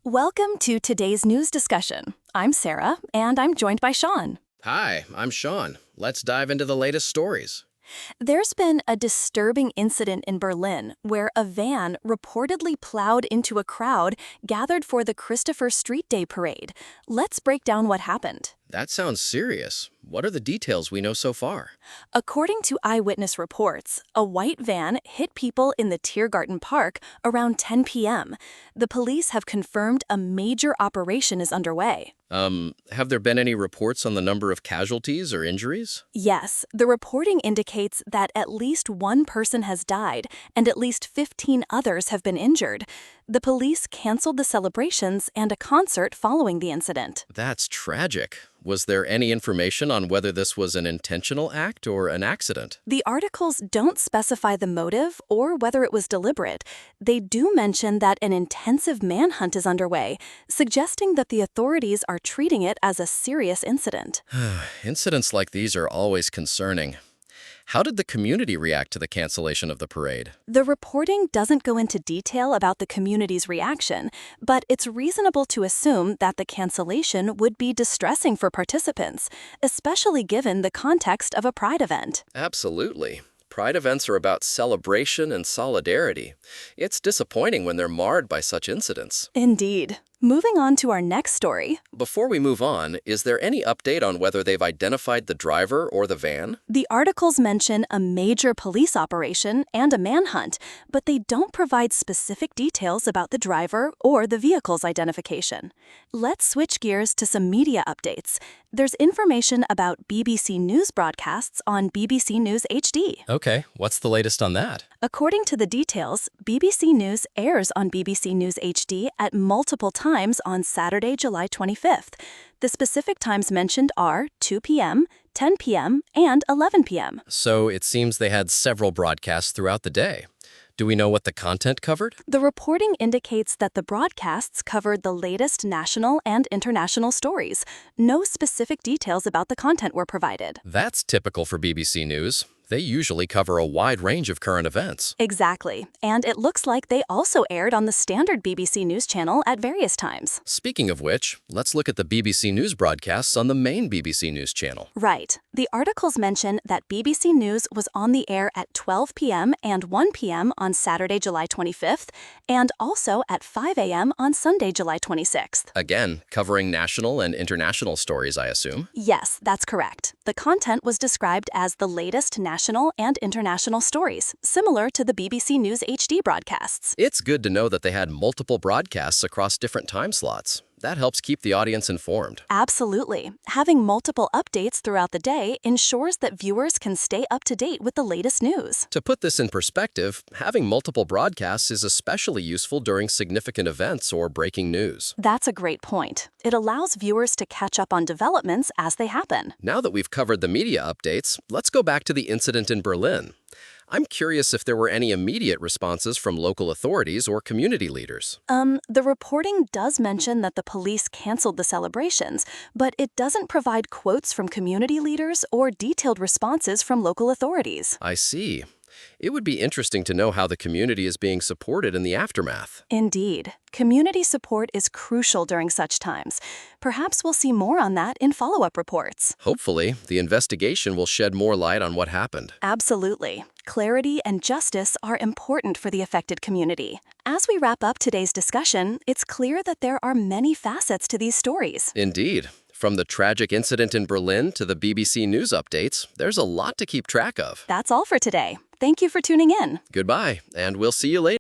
Welcome to today's news discussion. I'm Sarah, and I'm joined by Sean. Hi, I'm Sean. Let's dive into the latest stories. There's been a disturbing incident in Berlin where a van reportedly plowed into a crowd gathered for the Christopher Street Day parade. Let's break down what happened. That sounds serious. What are the details we know so far? According to eyewitness reports, a white van hit people in the Tiergarten Park around 10 p.m. The police have confirmed a major operation is underway. Have there been any reports on the number of casualties or injuries? Yes, the reporting indicates that at least one person has died and at least 15 others have been injured. The police canceled the celebrations and a concert following the incident. That's tragic. Was there any information on whether this was an intentional act or an accident? The articles don't specify the motive or whether it was deliberate. They do mention that an intensive manhunt is underway, suggesting that the authorities are treating it as a serious incident. Incidents like these are always concerning. How did the community react to the cancellation of the parade? The reporting doesn't go into detail about the community's reaction, but it's reasonable to assume that the cancellation would be distressing for participants, especially given the context of a Pride event. Absolutely. Pride events are about celebration and solidarity. It's disappointing when they're marred by such incidents. Indeed. Moving on to our next story. Before we move on, is there any update on whether they've identified the driver or the van? The articles mention a major police operation and a manhunt, but they don't provide specific details about the driver or the vehicle's identification. Let's switch gears to some media updates. There's information about BBC News broadcasts on BBC News HD. Okay, what's the latest on that? According to the details, BBC News airs on BBC News HD at multiple times on Saturday, July 25th. The specific times mentioned are 2 p.m., 10 p.m., and 11 p.m. So it seems they had several broadcasts throughout the day. Do we know what the content covered? The reporting indicates that the broadcasts covered the latest national and international stories. No specific details about the content were provided. That's typical for BBC News. They usually cover a wide range of current events. Exactly. And it looks like they also aired on the standard BBC News channel at various times. Speaking of which, let's look at the BBC News broadcasts on the main BBC News channel. Right. The articles mention that BBC News was on the air at 12 p.m. and 1 p.m. on Saturday, July 25th, and also at 5 a.m. on Sunday, July 26th. Again, covering national and international stories, I assume. Yes, that's correct. The content was described as the latest national and international stories, similar to the BBC News HD broadcasts. It's good to know that they had multiple broadcasts across different time slots. That helps keep the audience informed. Absolutely. Having multiple updates throughout the day ensures that viewers can stay up to date with the latest news. To put this in perspective, having multiple broadcasts is especially useful during significant events or breaking news. That's a great point. It allows viewers to catch up on developments as they happen. Now that we've covered the media updates, let's go back to the incident in Berlin. I'm curious if there were any immediate responses from local authorities or community leaders. The reporting does mention that the police canceled the celebrations, but it doesn't provide quotes from community leaders or detailed responses from local authorities. I see. It would be interesting to know how the community is being supported in the aftermath. Indeed. Community support is crucial during such times. Perhaps we'll see more on that in follow-up reports. Hopefully, the investigation will shed more light on what happened. Absolutely. Clarity and justice are important for the affected community. As we wrap up today's discussion, it's clear that there are many facets to these stories. Indeed. From the tragic incident in Berlin to the BBC News updates, there's a lot to keep track of. That's all for today. Thank you for tuning in. Goodbye, and we'll see you later.